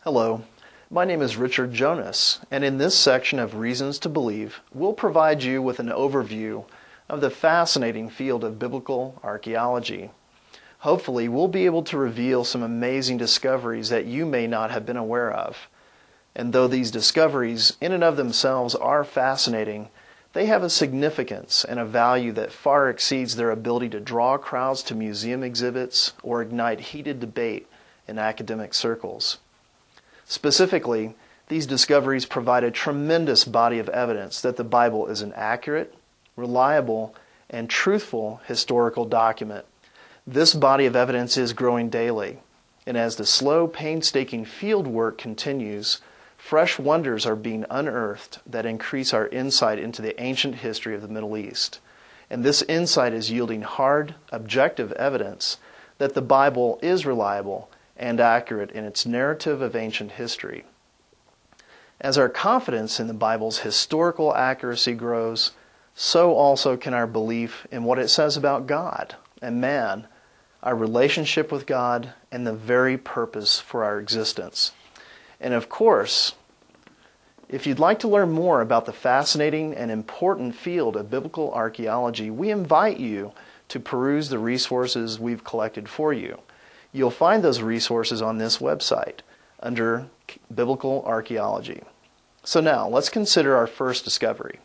Hello, my name is Richard Jonas, and in this section of Reasons to Believe, we'll provide you with an overview of the fascinating field of biblical archaeology. Hopefully, we'll be able to reveal some amazing discoveries that you may not have been aware of. And though these discoveries in and of themselves are fascinating, they have a significance and a value that far exceeds their ability to draw crowds to museum exhibits or ignite heated debate in academic circles. Specifically, these discoveries provide a tremendous body of evidence that the Bible is an accurate, reliable, and truthful historical document. This body of evidence is growing daily, and as the slow, painstaking field work continues, fresh wonders are being unearthed that increase our insight into the ancient history of the Middle East. And this insight is yielding hard, objective evidence that the Bible is reliable and accurate in its narrative of ancient history. As our confidence in the Bible's historical accuracy grows, so also can our belief in what it says about God and man, our relationship with God, and the very purpose for our existence. And of course, if you'd like to learn more about the fascinating and important field of biblical archaeology, we invite you to peruse the resources we've collected for you. You'll find those resources on this website under Biblical Archaeology. So now, let's consider our first discovery.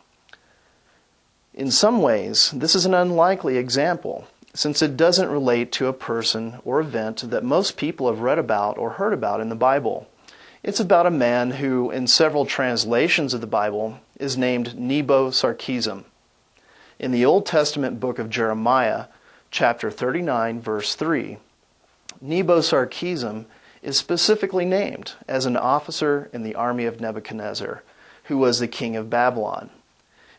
In some ways, this is an unlikely example, since it doesn't relate to a person or event that most people have read about or heard about in the Bible. It's about a man who, in several translations of the Bible, is named Nebo-Sarkeesium. In the Old Testament book of Jeremiah, chapter 39, verse 3, Nebo-Sarkeesium is specifically named as an officer in the army of Nebuchadnezzar, who was the king of Babylon.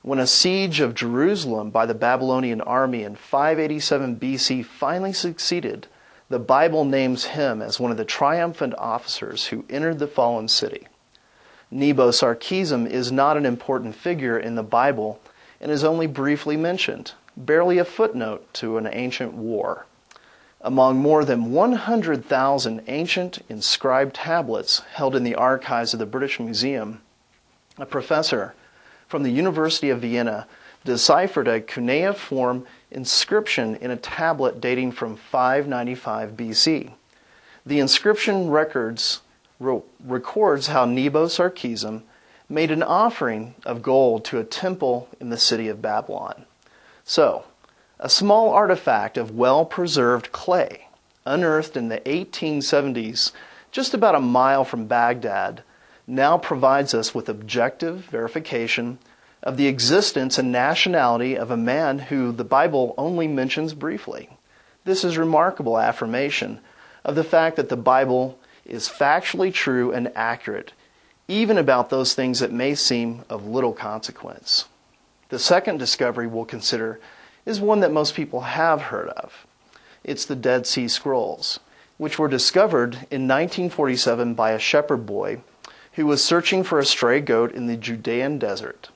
When a siege of Jerusalem by the Babylonian army in 587 BC finally succeeded, the Bible names him as one of the triumphant officers who entered the fallen city. Nebo-Sarkeesium is not an important figure in the Bible and is only briefly mentioned, barely a footnote to an ancient war. Among more than 100,000 ancient inscribed tablets held in the archives of the British Museum, a professor from the University of Vienna deciphered a cuneiform inscription in a tablet dating from 595 BC. The inscription records how Nebo-Sarkeesium made an offering of gold to a temple in the city of Babylon. So, a small artifact of well-preserved clay, unearthed in the 1870s, just about a mile from Baghdad, now provides us with objective verification of the existence and nationality of a man who the Bible only mentions briefly. This is remarkable affirmation of the fact that the Bible is factually true and accurate, even about those things that may seem of little consequence. The second discovery we'll consider is one that most people have heard of. It's the Dead Sea Scrolls, which were discovered in 1947 by a shepherd boy who was searching for a stray goat in the Judean desert.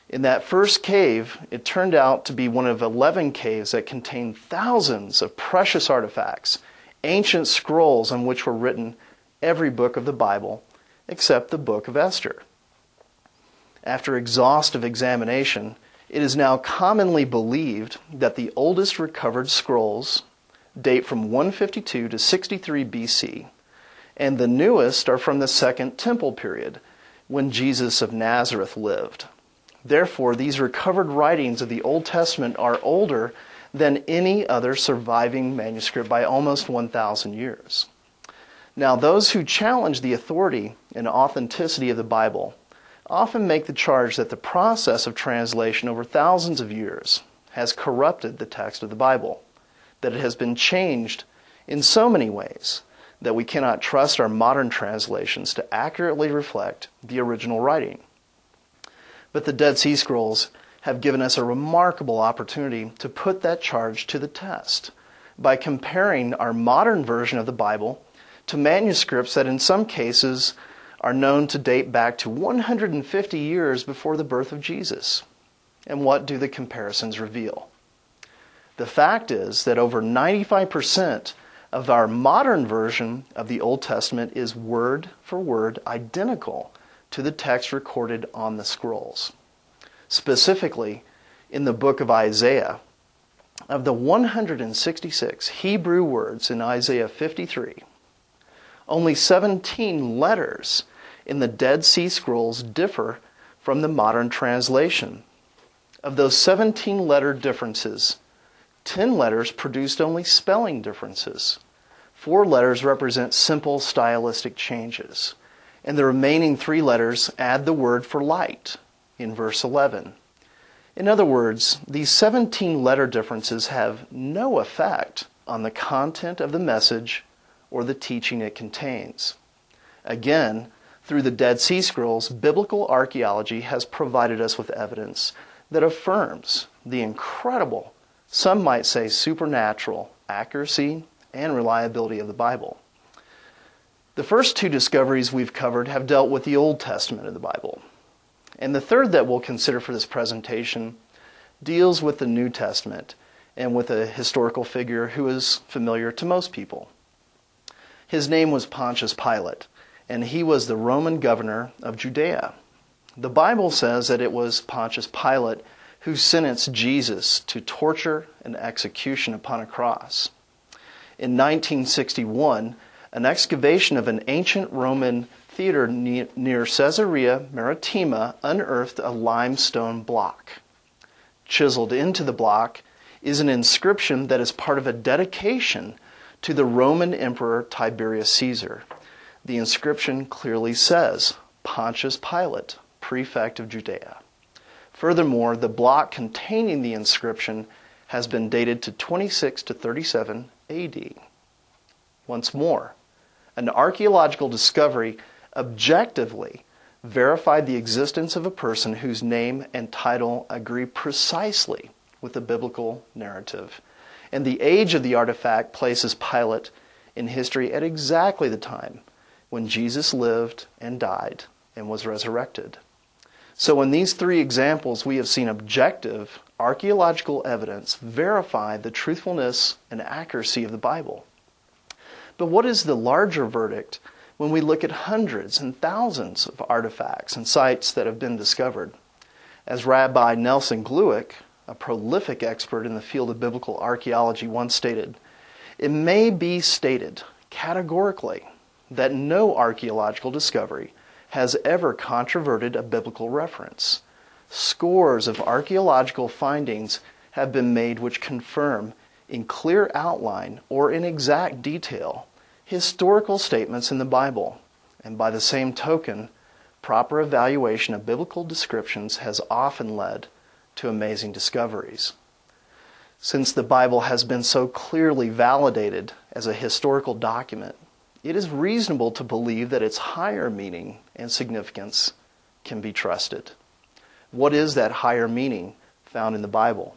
In that first cave, it turned out to be one of 11 caves that contained thousands of precious artifacts, ancient scrolls on which were written every book of the Bible except the book of Esther. After exhaustive examination, it is now commonly believed that the oldest recovered scrolls date from 152 to 63 BC, and the newest are from the Second Temple period, when Jesus of Nazareth lived. Therefore, these recovered writings of the Old Testament are older than any other surviving manuscript by almost 1,000 years. Now, those who challenge the authority and authenticity of the Bible often make the charge that the process of translation over thousands of years has corrupted the text of the Bible, that it has been changed in so many ways that we cannot trust our modern translations to accurately reflect the original writing. But the Dead Sea Scrolls have given us a remarkable opportunity to put that charge to the test by comparing our modern version of the Bible to manuscripts that in some cases are known to date back to 150 years before the birth of Jesus. And what do the comparisons reveal? The fact is that over 95% of our modern version of the Old Testament is word for word identical to the text recorded on the scrolls. Specifically, in the book of Isaiah, of the 166 Hebrew words in Isaiah 53, only 17 letters in the Dead Sea Scrolls differ from the modern translation. Of those 17 letter differences, 10 letters produced only spelling differences. 4 letters represent simple stylistic changes. And the remaining 3 letters add the word for light in verse 11. In other words, these 17 letter differences have no effect on the content of the message or the teaching it contains. Again, through the Dead Sea Scrolls, biblical archaeology has provided us with evidence that affirms the incredible, some might say supernatural, accuracy and reliability of the Bible. The first 2 discoveries we've covered have dealt with the Old Testament of the Bible. And the third that we'll consider for this presentation deals with the New Testament and with a historical figure who is familiar to most people. His name was Pontius Pilate, and he was the Roman governor of Judea. The Bible says that it was Pontius Pilate who sentenced Jesus to torture and execution upon a cross. In 1961, an excavation of an ancient Roman theater near Caesarea Maritima unearthed a limestone block. Chiseled into the block is an inscription that is part of a dedication to the Roman Emperor Tiberius Caesar. The inscription clearly says, Pontius Pilate, prefect of Judea. Furthermore, the block containing the inscription has been dated to 26 to 37 AD. Once more, an archaeological discovery objectively verified the existence of a person whose name and title agree precisely with the biblical narrative. And the age of the artifact places Pilate in history at exactly the time when Jesus lived and died and was resurrected. So in these 3 examples, we have seen objective archaeological evidence verify the truthfulness and accuracy of the Bible. But what is the larger verdict when we look at hundreds and thousands of artifacts and sites that have been discovered? As Rabbi Nelson Glueck, a prolific expert in the field of biblical archaeology, once stated, it may be stated categorically that no archaeological discovery has ever controverted a biblical reference. Scores of archaeological findings have been made which confirm in clear outline or in exact detail historical statements in the Bible. And by the same token, proper evaluation of biblical descriptions has often led to amazing discoveries. Since the Bible has been so clearly validated as a historical document, it is reasonable to believe that its higher meaning and significance can be trusted. What is that higher meaning found in the Bible?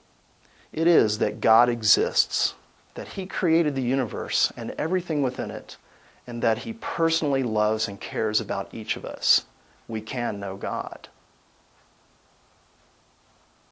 It is that God exists, that He created the universe and everything within it, and that He personally loves and cares about each of us. We can know God.